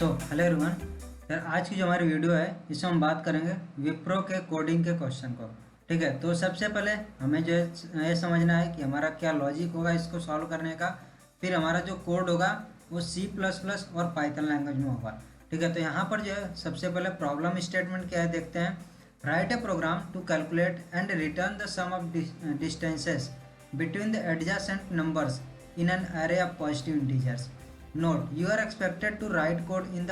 Hello everyone sir, आज की जो हमारी वीडियो है इसमें हम बात करेंगे विप्रो के कोडिंग के क्वेश्चन को। ठीक है, तो सबसे पहले हमें जो है ये समझना है कि हमारा क्या लॉजिक होगा इसको सॉल्व करने का। फिर हमारा जो कोड होगा वो C++ और पाइथन लैंग्वेज में होगा। ठीक है, तो यहाँ पर जो है सबसे पहले प्रॉब्लम स्टेटमेंट क्या है देखते हैं। Write a program to calculate and return the sum of distances between the adjacent numbers in an array of positive integers. Note: you are expected to write code in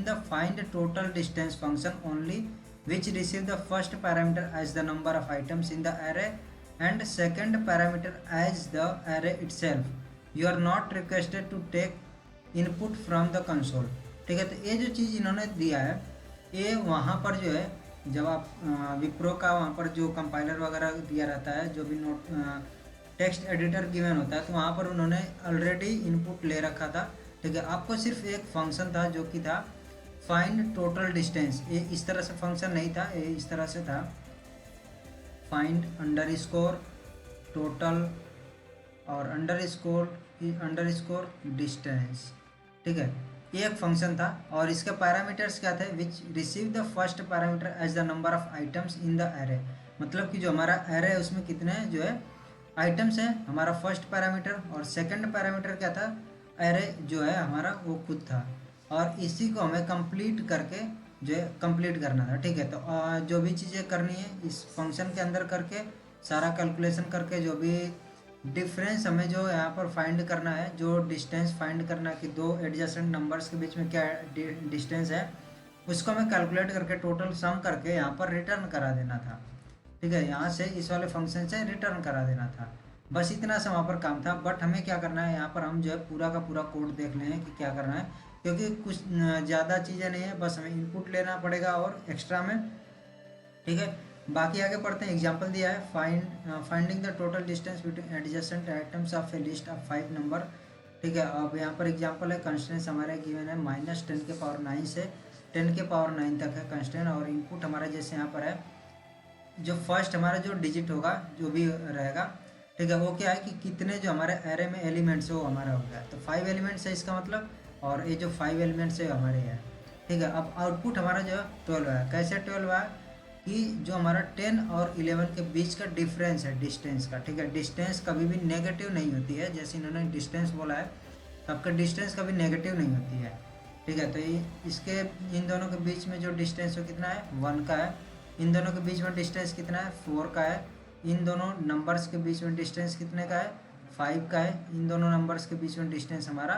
the find total distance function only, which receive the first parameter as the number of items in the array and second parameter as the array itself. You are not requested to take input from the console. ठीक है, तो ये जो चीज़ इन्होंने दिया है ये वहाँ पर जो है जब आप विप्रो का वहाँ पर जो कंपाइलर वगैरह दिया रहता है, जो भी नोट टेक्स्ट एडिटर गिवन होता है, तो वहाँ पर उन्होंने ऑलरेडी इनपुट ले रखा था। ठीक है, आपको सिर्फ एक फंक्शन था जो कि था फाइंड टोटल डिस्टेंस। ये इस तरह से फंक्शन नहीं था, ये इस तरह से था फाइंड अंडरस्कोर टोटल और अंडरस्कोर डिस्टेंस। ठीक है, ये एक फंक्शन था और इसके पैरामीटर्स क्या थे, which receive the first parameter as the number of items in the array. मतलब कि जो हमारा एरे है उसमें कितने जो है आइटम्स है, हमारा फर्स्ट पैरामीटर, और सेकंड पैरामीटर क्या था, एरे जो है हमारा वो खुद था, और इसी को हमें कंप्लीट करके जो है कंप्लीट करना था। ठीक है, तो जो भी चीज़ें करनी है इस फंक्शन के अंदर करके सारा कैलकुलेशन करके जो भी डिफरेंस हमें जो यहाँ पर फाइंड करना है, जो डिस्टेंस फाइंड करना है कि दो एडजेसेंट नंबर्स के बीच में क्या डिस्टेंस है, उसको हमें कैलकुलेट करके टोटल सम करके यहाँ पर रिटर्न करा देना था। ठीक है, यहाँ से इस वाले फंक्शन से रिटर्न करा देना था, बस इतना सा वहाँ पर काम था। बट हमें क्या करना है, यहाँ पर हम जो है पूरा का पूरा कोड देख लें कि क्या करना है, क्योंकि कुछ ज़्यादा चीज़ें नहीं है, बस हमें इनपुट लेना पड़ेगा और एक्स्ट्रा में। ठीक है, बाकी आगे पढ़ते हैं। एग्जांपल दिया है finding the total distance between adjacent items of A list of 5 number. ठीक है, अब यहाँ पर एग्जांपल है, कंस्टेंट्स हमारे गिवन है -10⁹ से 10⁹ तक है कंस्टेंट, और इनपुट हमारा जैसे यहाँ पर है जो फर्स्ट हमारा जो डिजिट होगा जो भी रहेगा, ठीक है, वो क्या है कि कितने जो हमारे एरे में एलिमेंट्स है वो हमारा हो गया, तो 5 एलिमेंट्स है इसका मतलब, और ये जो 5 एलिमेंट्स है हमारे हैं। ठीक है, अब आउटपुट हमारा जो है 12 है। कैसे 12 है कि जो हमारा 10 और 11 के बीच का डिफरेंस है डिस्टेंस का। ठीक है, डिस्टेंस कभी भी नेगेटिव नहीं होती है, जैसे इन्होंने डिस्टेंस बोला है तो आपका डिस्टेंस कभी नेगेटिव नहीं होती है। ठीक है, तो इसके इन दोनों के बीच में जो डिस्टेंस है कितना है, 1 का है। इन दोनों के बीच में डिस्टेंस कितना है, 4 का है। इन दोनों नंबर्स के बीच में डिस्टेंस कितने का है, 5 का है। इन दोनों नंबर्स के बीच में डिस्टेंस हमारा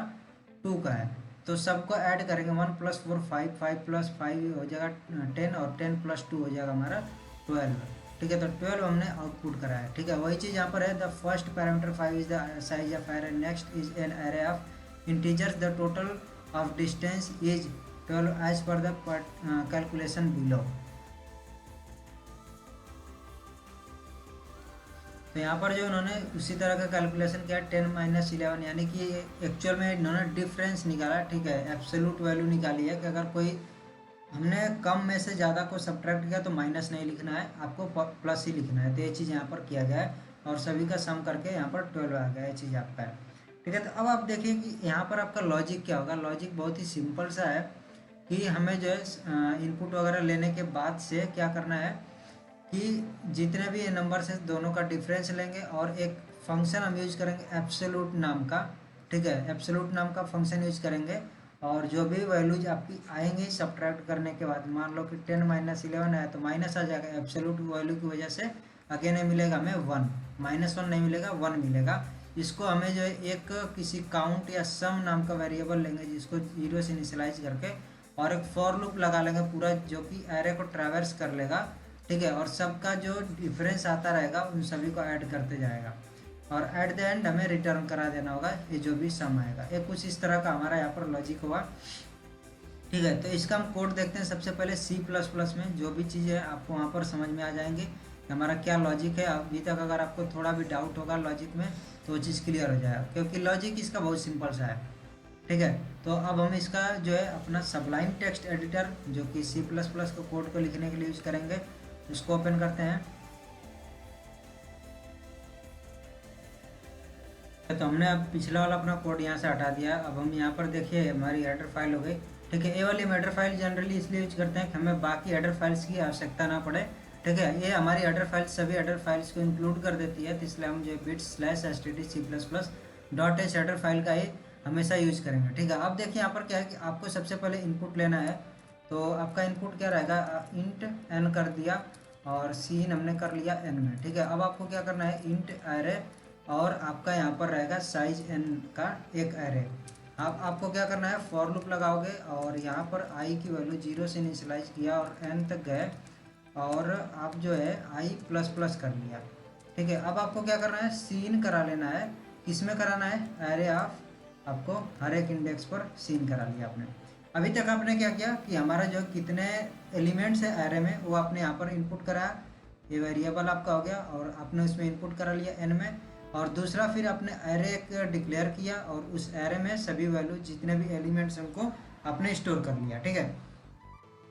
2 का है। तो सबको ऐड करेंगे, 1 + 4 5, 5 + 5 हो जाएगा 10, और 10 + 2 हो जाएगा हमारा 12। ठीक है, तो 12 हमने आउटपुट करा है। ठीक है, वही चीज़ यहाँ पर है, the first parameter 5 is the size of array, next is an array of integers, the total of distance is 12 as per the calculation below. तो यहाँ पर जो उन्होंने उसी तरह का कैलकुलेशन किया 10 - 11, यानी कि एक्चुअल में इन्होंने डिफरेंस निकाला। ठीक है, एब्सोल्यूट वैल्यू निकाली है कि अगर कोई हमने कम में से ज़्यादा को सब्ट्रैक्ट किया तो माइनस नहीं लिखना है, आपको प्लस ही लिखना है। तो ये चीज़ यहाँ पर किया गया है और सभी का सम करके यहाँ पर 12 आ गया, ये चीज़ आपका है। ठीक है, तो अब आप देखिए कि यहाँ पर आपका लॉजिक क्या होगा। लॉजिक बहुत ही सिंपल सा है कि हमें जो है इनपुट वगैरह लेने के बाद से क्या करना है कि जितने भी ये नंबर से दोनों का डिफरेंस लेंगे और एक फंक्शन हम यूज करेंगे एब्सोल्यूट नाम का। ठीक है, एब्सोल्यूट नाम का फंक्शन यूज करेंगे और जो भी वैल्यूज आपकी आएंगी सब्ट्रैक्ट करने के बाद, मान लो कि 10 - 11 है तो माइनस आ जाएगा, एब्सोल्यूट वैल्यू की वजह से अगेन नहीं मिलेगा हमें 1, -1 नहीं मिलेगा, 1 मिलेगा। इसको हमें जो है एक किसी काउंट या सम नाम का वेरिएबल लेंगे जिसको 0 से इनिशियलाइज करके, और एक फॉर लूप लगा लेंगे पूरा जो कि एरे को ट्रैवर्स कर लेगा। ठीक है, और सबका जो डिफरेंस आता रहेगा उन सभी को ऐड करते जाएगा, और एट द एंड हमें रिटर्न करा देना होगा ये जो भी सम आएगा। ये कुछ इस तरह का हमारा यहाँ पर लॉजिक होगा। ठीक है, तो इसका हम कोड देखते हैं। सबसे पहले C++ में जो भी चीज़ें आपको वहाँ पर समझ में आ जाएंगी कि हमारा क्या लॉजिक है। अभी तक अगर आपको थोड़ा भी डाउट होगा लॉजिक में तो वो चीज़ क्लियर हो जाएगा, क्योंकि लॉजिक इसका बहुत सिंपल सा है। ठीक है, तो अब हम इसका जो है अपना सबलाइन टेक्स्ट एडिटर जो कि C++ को कोड को लिखने के लिए यूज़ करेंगे, इसको ओपन करते हैं। तो हमने अब पिछला वाला अपना कोड यहाँ से हटा दिया। अब हम यहाँ पर देखिए हमारी हेडर फाइल हो गई, ठीक है। ये वाली हम हेडर फाइल जनरली इसलिए यूज करते हैं कि हमें बाकी हेडर फाइल्स की आवश्यकता ना पड़े। ठीक है, ये हमारी हेडर फाइल्स सभी हेडर फाइल्स को इंक्लूड कर देती है, तो इसलिए हम जो bit/std_c++ .h हेडर फाइल का ही हमेशा यूज करेंगे। ठीक है, अब देखिए यहाँ पर क्या है कि आपको सबसे पहले इनपुट लेना है। तो आपका इनपुट क्या रहेगा, इंट n कर दिया और सीन हमने कर लिया n में। ठीक है, अब आपको क्या करना है, इंट एरे और आपका यहाँ पर रहेगा साइज n का एक एरे। अब आपको क्या करना है, फॉर लूप लगाओगे और यहाँ पर i की वैल्यू 0 से इनिशियलाइज किया और n तक गए और आप जो है i++ कर लिया। ठीक है, अब आपको क्या करना है, सीन करा लेना है। किसमें कराना है, एरे ऑफ, आपको हर एक इंडेक्स पर सीन करा लिया आपने। अभी तक आपने क्या किया कि हमारा जो कितने एलिमेंट्स है एरे में वो आपने यहाँ पर इनपुट कराया, ये वेरिएबल आपका हो गया और आपने उसमें इनपुट करा लिया n में। और दूसरा फिर आपने एरे एक डिक्लेयर किया और उस एरे में सभी वैल्यू जितने भी एलिमेंट्स हैं उनको आपने स्टोर कर लिया। ठीक है,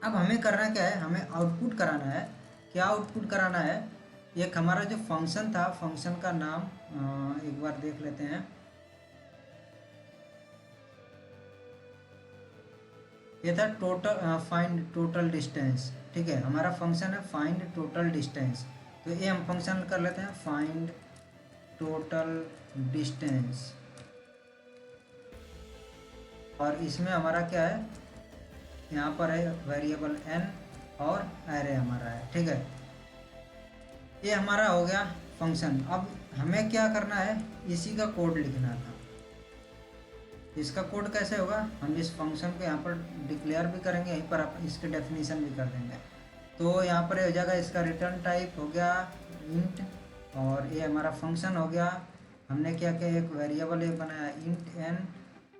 अब हमें करना क्या है, हमें आउटपुट कराना है। क्या आउटपुट कराना है, एक हमारा जो फंक्शन था, फंक्शन का नाम एक बार देख लेते हैं। ये था टोटल फाइंड टोटल डिस्टेंस। ठीक है, हमारा फंक्शन है फाइंड टोटल डिस्टेंस। तो ये हम फंक्शन कर लेते हैं फाइंड टोटल डिस्टेंस और इसमें हमारा क्या है, यहाँ पर है वेरिएबल n और एरे हमारा है। ठीक है, ये हमारा हो गया फंक्शन। अब हमें क्या करना है, इसी का कोड लिखना था। इसका कोड कैसे होगा, हम इस फंक्शन को यहाँ पर डिक्लेयर भी करेंगे, यहीं पर आप इसके डेफिनेशन भी कर देंगे। तो यहाँ पर हो जाएगा, इसका रिटर्न टाइप हो गया इंट और ये हमारा फंक्शन हो गया। हमने क्या किया, एक वेरिएबल ये बनाया इंट n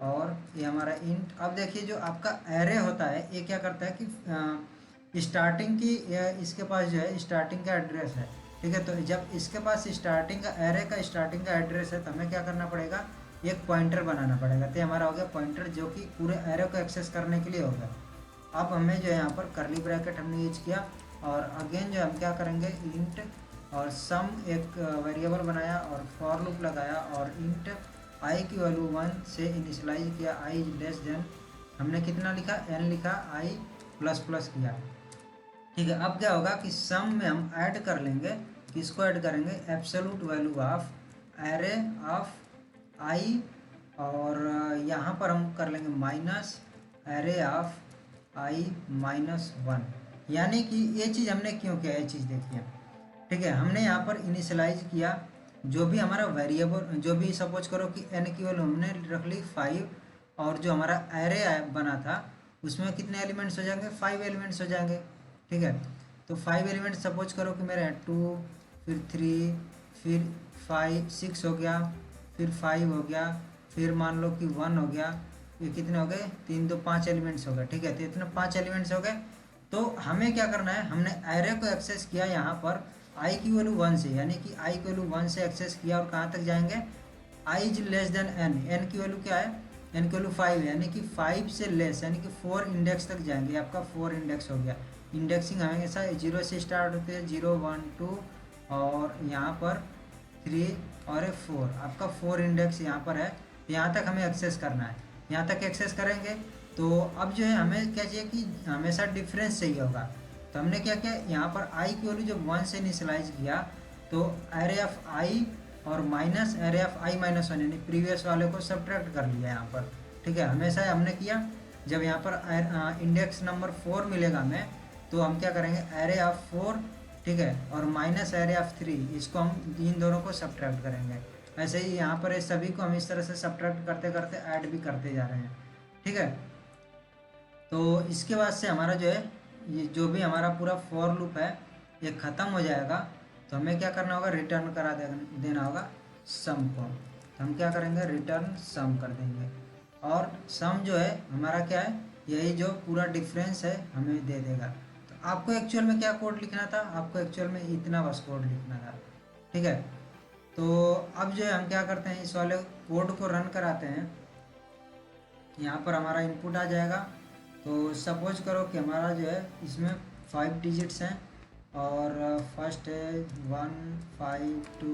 और ये हमारा इंट। अब देखिए जो आपका एरे होता है ये क्या करता है कि स्टार्टिंग की इसके पास जो है स्टार्टिंग का एड्रेस है। ठीक है, तो जब इसके पास स्टार्टिंग का एरे का स्टार्टिंग का एड्रेस है तो हमें क्या करना पड़ेगा, एक पॉइंटर बनाना पड़ेगा। तो हमारा हो गया पॉइंटर जो कि पूरे एरे को एक्सेस करने के लिए होगा। अब हमें जो है यहाँ पर करली ब्रैकेट हमने यूज किया और अगेन जो हम क्या करेंगे, इंट और सम एक वेरिएबल बनाया और फॉर लूप लगाया और इंट i की वैल्यू 1 से इनिशियलाइज किया, i लेस देन हमने कितना लिखा, n लिखा, i++ किया। ठीक है, अब क्या होगा कि सम में हम ऐड कर लेंगे, किसको ऐड करेंगे, absolute value of array of i और यहाँ पर हम कर लेंगे माइनस एरे ऑफ i-1। यानी कि ये चीज़ हमने क्यों किया, ये चीज़ देखिए। ठीक है, हमने यहाँ पर इनिशियलाइज किया जो भी हमारा वेरिएबल, जो भी सपोज करो कि n की वैल्यू हमने रख ली 5 और जो हमारा एरे बना था उसमें कितने एलिमेंट्स हो जाएंगे, 5 एलिमेंट्स हो जाएंगे। ठीक है, तो 5 एलिमेंट्स सपोज करो कि मेरे 2 फिर 3 फिर 5 6 हो गया, फिर 5 हो गया, फिर मान लो कि 1 हो गया, ये कितने हो गए, 3 2 5 एलिमेंट्स हो गए। ठीक है, तो इतने 5 एलिमेंट्स हो गए। तो हमें क्या करना है, हमने एरे को एक्सेस किया यहाँ पर i की वैल्यू 1 से, यानी कि i की वैल्यू 1 से एक्सेस किया और कहाँ तक जाएंगे, i is less than n। n की वैल्यू क्या है, n की वैल्यू 5 है, यानी कि 5 से लेस यानी कि 4 इंडेक्स तक जाएंगे। आपका 4 इंडेक्स हो गया। इंडेक्सिंग हमेशा 0 से स्टार्ट होती है, 0 1 2 और यहाँ पर 3 और 4। आपका 4 इंडेक्स यहाँ पर है, यहाँ तक हमें एक्सेस करना है। यहाँ तक एक्सेस करेंगे तो अब जो है हमें क्या चाहिए कि हमेशा डिफरेंस चाहिए होगा। तो हमने क्या किया, यहाँ पर i की वैल्यू जब 1 से इनिशियलाइज किया तो एरे ऑफ i और माइनस एरे ऑफ i-1 यानी प्रीवियस वाले को सब्ट्रैक्ट कर लिया यहाँ पर। ठीक है, हमेशा हमने किया। जब यहाँ पर इंडेक्स नंबर 4 मिलेगा हमें तो हम क्या करेंगे, एरे ऑफ 4, ठीक है, और माइनस एरे ऑफ 3, इसको हम इन दोनों को सब्ट्रैक्ट करेंगे। ऐसे ही यहाँ पर इस सभी को हम इस तरह से सब्ट्रैक्ट करते करते ऐड भी करते जा रहे हैं। ठीक है, तो इसके बाद से हमारा जो है ये जो भी हमारा पूरा फॉर लूप है ये ख़त्म हो जाएगा। तो हमें क्या करना होगा, रिटर्न करा देना होगा सम को। तो हम क्या करेंगे, रिटर्न सम कर देंगे और सम जो है हमारा क्या है, यही जो पूरा डिफरेंस है हमें दे देगा। तो आपको एक्चुअल में क्या कोड लिखना था, आपको एक्चुअल में इतना बस कोड लिखना था। ठीक है, तो अब जो है हम क्या करते हैं, इस वाले कोड को रन कराते हैं। यहाँ पर हमारा इनपुट आ जाएगा। तो सपोज करो कि हमारा जो है इसमें 5 डिजिट्स हैं और फर्स्ट है 1 5 2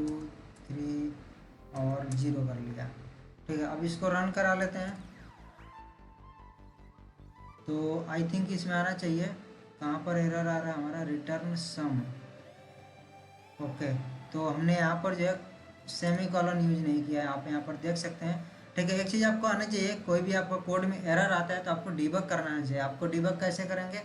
3 और 0 कर लिया। ठीक है, अब इसको रन करा लेते हैं। तो आई थिंक इसमें आना चाहिए, कहाँ पर एरर आ रहा है हमारा, रिटर्न सम। ओके, तो हमने यहाँ पर जो है सेमी कॉलन यूज नहीं किया है, आप यहाँ पर देख सकते हैं। ठीक है, एक चीज़ आपको आना चाहिए, कोई भी आपका कोड में एरर आता है तो आपको डिबग करना आना चाहिए। आपको डिबग कैसे करेंगे,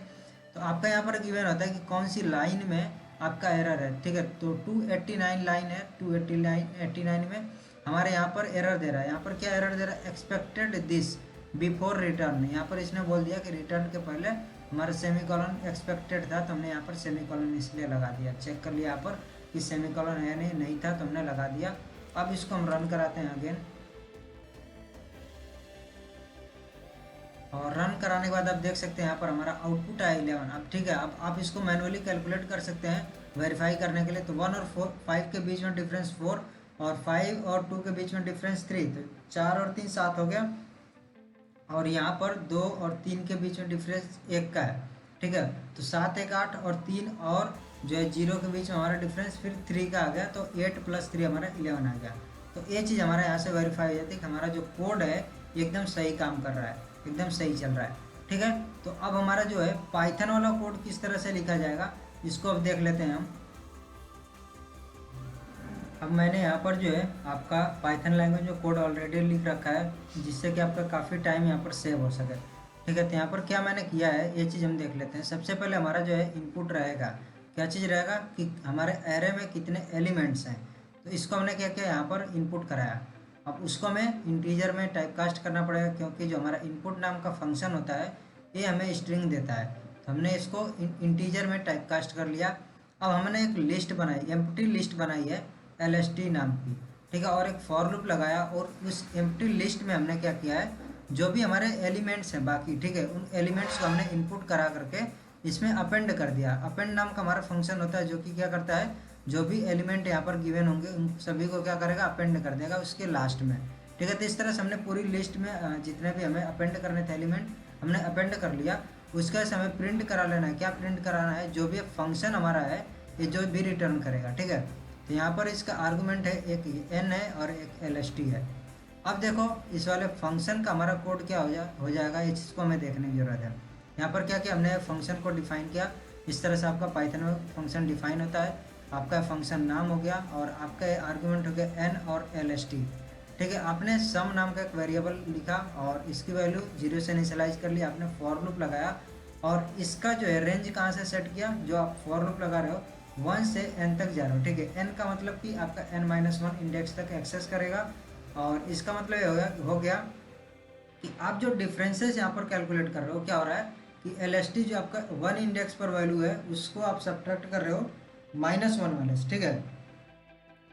तो आपका यहाँ पर गिवन होता है कि कौन सी लाइन में आपका एरर है। ठीक है, तो 289 लाइन है, 289 में हमारे यहाँ पर एरर दे रहा है। यहाँ पर क्या एरर दे रहा है, एक्सपेक्टेड दिस बिफोर रिटर्न। यहाँ पर इसने बोल दिया कि रिटर्न के पहले हमारा सेमी कॉलन एक्सपेक्टेड था, तो हमने यहाँ पर सेमी कॉलन इसलिए लगा दिया। चेक कर लिया यहाँ पर कि सेमी कॉलन है नहीं था, तो हमने लगा दिया। अब इसको हम रन कराते हैं अगेन, और रन कराने के बाद आप देख सकते हैं यहाँ पर हमारा आउटपुट आया 11। अब ठीक है, अब आप इसको मैनुअली कैलकुलेट कर सकते हैं वेरीफाई करने के लिए। तो 1 और 5 के बीच में डिफरेंस 4, और 5 और 2 के बीच में डिफरेंस 3, तो 4 और 3 7 हो गया। और यहाँ पर 2 और 3 के बीच में डिफरेंस 1 का है। ठीक है, तो 7 1 8 और 3 और जो है 0 के बीच में हमारा डिफरेंस फिर 3 का आ गया, तो 8 + 3 हमारा 11 आ गया। तो ये चीज़ हमारा यहाँ से वेरीफाई हो जाती है कि हमारा जो कोड है एकदम सही काम कर रहा है, एकदम सही चल रहा है। ठीक है, तो अब हमारा जो है पाइथन वाला कोड किस तरह से लिखा जाएगा, इसको अब देख लेते हैं हम। अब मैंने यहाँ पर जो है आपका पाइथन लैंग्वेज में कोड ऑलरेडी लिख रखा है, जिससे कि आपका काफ़ी टाइम यहाँ पर सेव हो सके। ठीक है, तो यहाँ पर क्या मैंने किया है ये चीज़ हम देख लेते हैं। सबसे पहले हमारा जो है इनपुट रहेगा, क्या चीज़ रहेगा कि हमारे एरे में कितने एलिमेंट्स हैं, तो इसको हमने क्या किया यहाँ पर इनपुट कराया। अब उसको हमें इंटीजर में टाइपकास्ट करना पड़ेगा, क्योंकि जो हमारा इनपुट नाम का फंक्शन होता है ये हमें स्ट्रिंग देता है, तो हमने इसको इंटीजर में टाइपकास्ट कर लिया। अब हमने एक लिस्ट बनाई, एम्प्टी लिस्ट बनाई है LST नाम की। ठीक है, और एक फॉर लूप लगाया, और उस एम्प्टी लिस्ट में हमने क्या किया है, जो भी हमारे एलिमेंट्स हैं बाकी, ठीक है, उन एलिमेंट्स को हमने इनपुट करा करके इसमें अपेंड कर दिया। अपेंड नाम का हमारा फंक्शन होता है, जो कि क्या करता है, जो भी एलिमेंट यहाँ पर गिवन होंगे उन सभी को क्या करेगा, अपेंड कर देगा उसके लास्ट में। ठीक है, तो इस तरह से हमने पूरी लिस्ट में जितने भी हमें अपेंड करने थे एलिमेंट हमने अपेंड कर लिया। उसके बाद हमें प्रिंट करा लेना है, क्या प्रिंट कराना है, जो भी फंक्शन हमारा है ये जो भी रिटर्न करेगा। ठीक है, तो यहाँ पर इसका आर्गूमेंट है, एक n है और एक LST है। अब देखो इस वाले फंक्शन का हमारा कोड क्या हो जाएगा, इस चीज़ को हमें देखने की जरूरत है। यहाँ पर क्या किया हमने, फंक्शन को डिफाइन किया। इस तरह से आपका पाइथन में फंक्शन डिफाइन होता है। आपका फंक्शन नाम हो गया, और आपका आर्गूमेंट हो गया n और LST। ठीक है, आपने सम नाम का एक वेरिएबल लिखा और इसकी वैल्यू 0 से इनिशियलाइज कर लिया। आपने फॉर लूप लगाया, और इसका जो है रेंज कहाँ से सेट किया, जो आप फॉर लूप लगा रहे हो 1 से n तक जा रहे हो। ठीक है, n का मतलब कि आपका n-1 इंडेक्स तक एक्सेस करेगा, और इसका मतलब ये हो गया कि आप जो डिफरेंसेस यहाँ पर कैलकुलेट कर रहे हो, क्या हो रहा है कि LST जो आपका 1 इंडेक्स पर वैल्यू है उसको आप सब्ट्रैक्ट कर रहे हो -1 वाले से। ठीक है,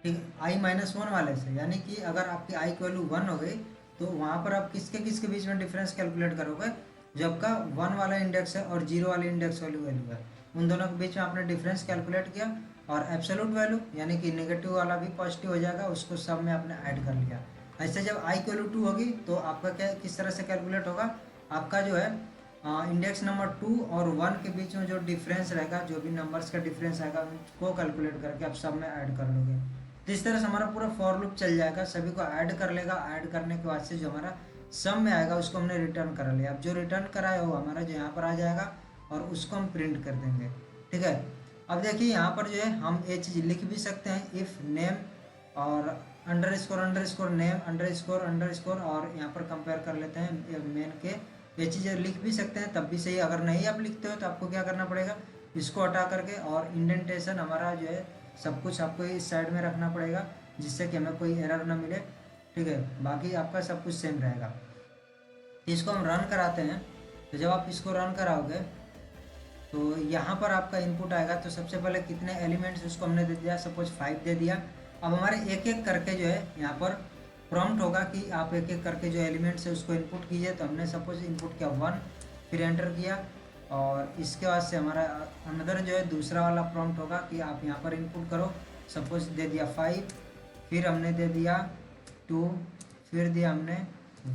ठीक है, i-1 वाले से, यानी कि अगर आपकी i की वैल्यू 1 हो गई तो वहाँ पर आप किसके किसके बीच में डिफरेंस कैलकुलेट करोगे, जो आपका 1 वाला इंडेक्स है और 0 वाले इंडेक्स वैल्यू है, उन दोनों के बीच में आपने डिफरेंस कैलकुलेट किया। और एब्सोल्यूट वैल्यू यानी कि नेगेटिव वाला भी पॉजिटिव हो जाएगा, उसको सब में आपने ऐड कर लिया। ऐसे जब i की वैल्यू 2 होगी तो आपका क्या किस तरह से कैलकुलेट होगा, आपका जो है इंडेक्स नंबर 2 और 1 के बीच में जो डिफरेंस रहेगा, जो भी नंबर्स का डिफरेंस आएगा उनको कैलकुलेट करके आप सब में ऐड कर लोगे। तो इस तरह से हमारा पूरा फॉर लूप चल जाएगा, सभी को ऐड कर लेगा। ऐड करने के बाद से जो हमारा सम में आएगा उसको हमने रिटर्न कर लिया। अब जो रिटर्न कराया वो हमारा जो यहाँ पर आ जाएगा, और उसको हम प्रिंट कर देंगे। ठीक है, अब देखिए यहाँ पर जो है हम ये चीज़ लिख भी सकते हैं, इफ़ नेम और अंडरस्कोर नेम अंडरस्कोर, और यहाँ पर कंपेयर कर लेते हैं मेन के, ये चीज़ें लिख भी सकते हैं, तब भी सही। अगर नहीं आप लिखते हो तो आपको क्या करना पड़ेगा, इसको हटा करके, और इंडेंटेशन हमारा जो है सब कुछ आपको इस साइड में रखना पड़ेगा, जिससे कि हमें कोई एरर ना मिले। ठीक है, बाकी आपका सब कुछ सेम रहेगा। इसको हम रन कराते हैं, तो जब आप इसको रन कराओगे तो यहाँ पर आपका इनपुट आएगा। तो सबसे पहले कितने एलिमेंट्स उसको हमने दे दिया, सपोज 5 दे दिया। अब हमारे एक एक करके जो है यहाँ पर प्रॉम्प्ट होगा कि आप एक एक करके जो एलिमेंट्स है उसको इनपुट कीजिए। तो हमने सपोज इनपुट किया 1, फिर एंटर किया, और इसके बाद से हमारा अनदर जो है दूसरा वाला प्रॉम्प्ट होगा कि आप यहाँ पर इनपुट करो। सपोज दे दिया 5, फिर हमने दे दिया 2, फिर दिया हमने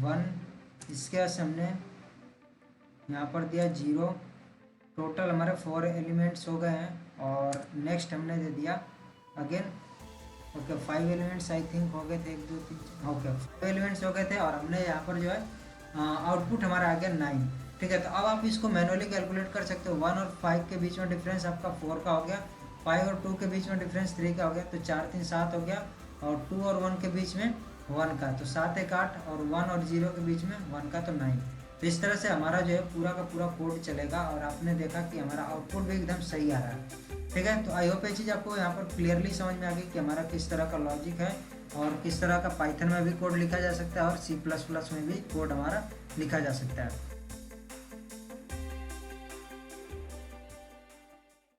1, इसके बाद से हमने यहाँ पर दिया 0। टोटल हमारे 4 एलिमेंट्स हो गए हैं। और नेक्स्ट हमने दे दिया again, okay 5 elements I think हो गए थे, 1 2 3 ओके 5 एलिमेंट्स हो गए थे। और हमने यहाँ पर जो है आउटपुट हमारा आ गया 9। ठीक है। तो अब आप इसको मैनुअली कैलकुलेट कर सकते हो। 1 और 5 के बीच में डिफरेंस आपका 4 का हो गया, 5 और 2 के बीच में डिफरेंस 3 का हो गया, तो 4 3 7 हो गया, और 2 और 1 के बीच में 1 का, तो 7 1 8, और 1 और 0 के बीच में 1 का, तो 9। तो इस तरह से हमारा जो है पूरा का पूरा कोड चलेगा, और आपने देखा कि हमारा आउटपुट भी एकदम सही आ रहा है। ठीक है, तो आई होप ये चीज़ आपको यहाँ पर क्लियरली समझ में आ गई कि हमारा किस तरह का लॉजिक है, और किस तरह का पाइथन में भी कोड लिखा जा सकता है, और C++ में भी कोड हमारा लिखा जा सकता है।